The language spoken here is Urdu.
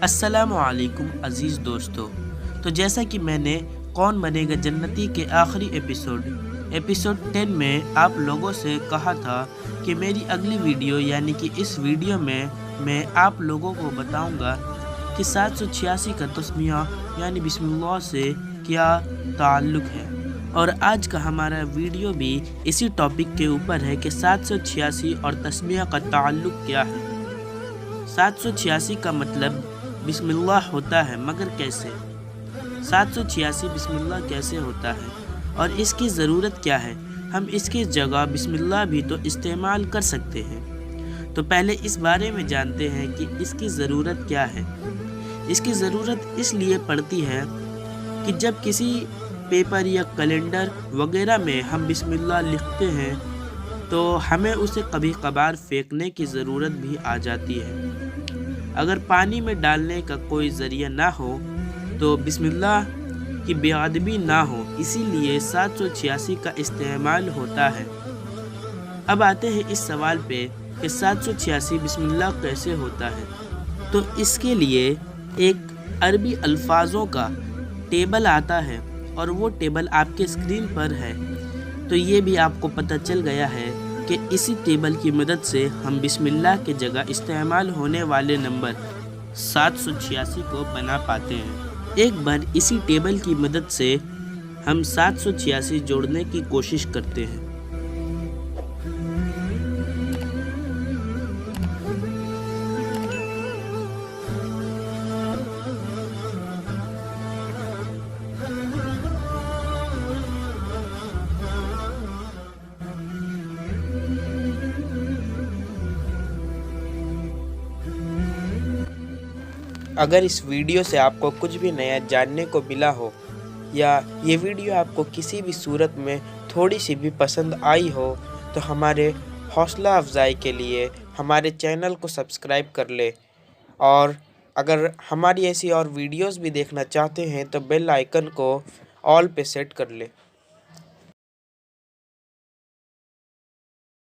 السلام علیکم عزیز دوستو۔ تو جیسا کہ میں نے کون بنے گا جنتی کے آخری ایپیسوڈ 10 میں آپ لوگوں سے کہا تھا کہ میری اگلی ویڈیو یعنی کہ اس ویڈیو میں آپ لوگوں کو بتاؤں گا کہ 786 کا تسمیہ یعنی بسم اللہ سے کیا تعلق ہے، اور آج کا ہمارا ویڈیو بھی اسی ٹاپک کے اوپر ہے کہ 786 اور تسمیہ کا تعلق کیا ہے۔ 786 کا مطلب بسم اللہ ہوتا ہے، مگر کیسے؟ 786 بسم اللہ کیسے ہوتا ہے اور اس کی ضرورت کیا ہے؟ ہم اس کی جگہ بسم اللہ بھی تو استعمال کر سکتے ہیں۔ تو پہلے اس بارے میں جانتے ہیں کہ اس کی ضرورت کیا ہے۔ اس کی ضرورت اس لیے پڑتی ہے کہ جب کسی پیپر یا کیلنڈر وغیرہ میں ہم بسم اللہ لکھتے ہیں تو ہمیں اسے کبھی کبھار پھینکنے کی ضرورت بھی آ جاتی ہے۔ اگر پانی میں ڈالنے کا کوئی ذریعہ نہ ہو تو بسم اللہ کی بے ادبی نہ ہو، اسی لیے 786 کا استعمال ہوتا ہے۔ اب آتے ہیں اس سوال پہ کہ 786 بسم اللہ کیسے ہوتا ہے۔ تو اس کے لیے ایک عربی الفاظوں کا ٹیبل آتا ہے، اور وہ ٹیبل آپ کے اسکرین پر ہے۔ تو یہ بھی آپ کو پتہ چل گیا ہے کہ اسی ٹیبل کی مدد سے ہم بسم اللہ کی جگہ استعمال ہونے والے نمبر 786 کو بنا پاتے ہیں۔ ایک بار اسی ٹیبل کی مدد سے ہم 786 جوڑنے کی کوشش کرتے ہیں۔ اگر اس ویڈیو سے آپ کو کچھ بھی نیا جاننے کو ملا ہو، یا یہ ویڈیو آپ کو کسی بھی صورت میں تھوڑی سی بھی پسند آئی ہو، تو ہمارے حوصلہ افزائی کے لیے ہمارے چینل کو سبسکرائب کر لیں، اور اگر ہماری ایسی اور ویڈیوز بھی دیکھنا چاہتے ہیں تو بیل آئیکن کو آل پہ سیٹ کر لیں۔